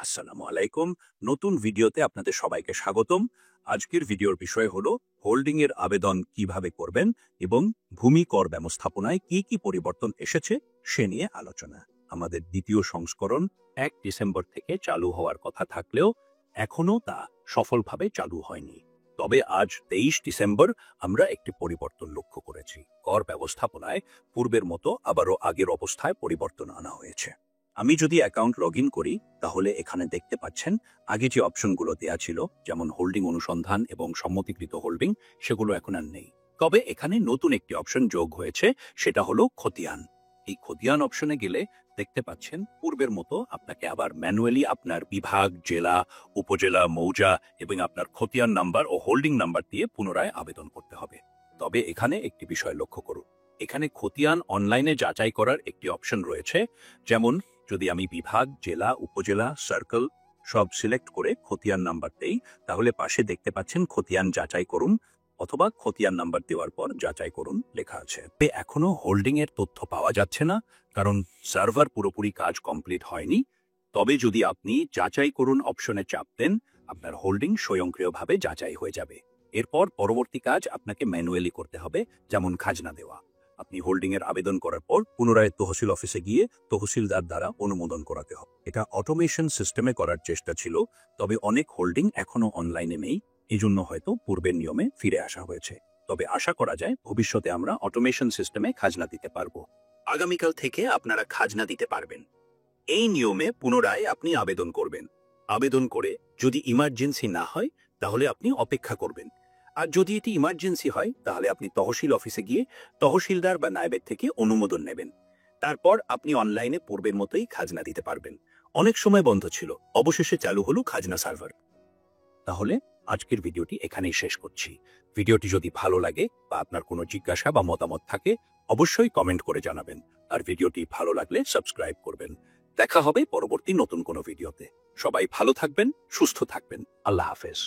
আসসালামু আলাইকুম। নতুন ভিডিওতে আপনাদের সবাইকে স্বাগতম। আজকের ভিডিওর বিষয় হলো হোল্ডিং এর আবেদন কিভাবে করবেন এবং ভূমি কর ব্যবস্থাপনায় কি কি পরিবর্তন এসেছে সে নিয়ে আলোচনা। আমাদের দ্বিতীয় সংস্করণ 1 ডিসেম্বর থেকে চালু হওয়ার কথা থাকলেও এখনো তা সফলভাবে চালু হয়নি। তবে আজ 23 ডিসেম্বর আমরা একটি পরিবর্তন লক্ষ্য করেছি। কর ব্যবস্থাপনায় পূর্বের মতো আবারও আগের অবস্থায় পরিবর্তন আনা হয়েছে। আমি যদি অ্যাকাউন্ট লগ ইন করি তাহলে এখানে দেখতে পাচ্ছেন আগে যে অপশনগুলো দেয়া ছিল, যেমন হোল্ডিং অনুসন্ধান এবং সম্মতিকৃত হোল্ডিং, সেগুলো এখন আর নেই। তবে এখানে নতুন একটি অপশন যোগ হয়েছে, সেটা হলো খতিয়ান। এই খতিয়ান অপশনে গেলে দেখতে পাচ্ছেন পূর্বের মতো আপনাকে আবার ম্যানুয়ালি আপনার বিভাগ, জেলা, উপজেলা, মৌজা এবং আপনার খতিয়ান নাম্বার ও হোল্ডিং নাম্বার দিয়ে পুনরায় আবেদন করতে হবে। তবে এখানে একটি বিষয় লক্ষ্য করুন, এখানে খতিয়ান অনলাইনে যাচাই করার একটি অপশন রয়েছে। যেমন যদি আমি বিভাগ, জেলা, উপজেলা, সার্কেল সব সিলেক্ট করে খতিয়ান নাম্বার দেই, তাহলে পাশে দেখতে পাচ্ছেন খতিয়ান যাচাই করুন অথবা খতিয়ান নাম্বার দেওয়ার পর যাচাই করুন লেখা আছে। এখনো হোল্ডিং এর তথ্য পাওয়া যাচ্ছে না, কারণ সার্ভার পুরোপুরি কাজ কমপ্লিট হয়নি। তবে যদি আপনি যাচাই করুন অপশনে চাপ দেন, আপনার হোল্ডিং স্বয়ংক্রিয়ভাবে যাচাই হয়ে যাবে। এরপর পরবর্তী কাজ আপনাকে ম্যানুয়ালি করতে হবে, যেমন খাজনা দেওয়া। আপনি হোল্ডিং এর আবেদন করার পর পুনরায় তহসিল অফিসে গিয়ে তহসিলদার দ্বারা অনুমোদন করাতে হবে। এটা অটোমেশন সিস্টেমে করার চেষ্টা ছিল, তবে অনেক হোল্ডিং এখনো অনলাইনে নেই, এই জন্য হয়তো পূর্বের নিয়মে ফিরে আসা হয়েছে। তবে আশা করা যায় ভবিষ্যতে আমরা অটোমেশন সিস্টেমে খাজনা দিতে পারবো। আগামীকাল থেকে আপনারা খাজনা দিতে পারবেন। এই নিয়মে পুনরায় আপনি আবেদন করবেন। আবেদন করে যদি ইমার্জেন্সি না হয় তাহলে আপনি অপেক্ষা করবেন। আর যদি এটি ইমার্জেন্সি হয় তাহলে আপনি তহসিল অফিসে গিয়ে তহসিলদার বা নায়েবের থেকে অনুমোদন নেবেন। তারপর আপনি অনলাইনে পূর্বের মতোই খাজনা দিতে পারবেন। অনেক সময় বন্ধ ছিল, অবশেষে চালু হলো খাজনা সার্ভার। তাহলে আজকের ভিডিওটি এখানেই শেষ করছি। ভিডিওটি যদি ভালো লাগে বা আপনার কোনো জিজ্ঞাসা বা মতামত থাকে অবশ্যই কমেন্ট করে জানাবেন। আর ভিডিওটি ভালো লাগলে সাবস্ক্রাইব করবেন। দেখা হবে পরবর্তী নতুন কোনো ভিডিওতে। সবাই ভালো থাকবেন, সুস্থ থাকবেন। আল্লাহ হাফেজ।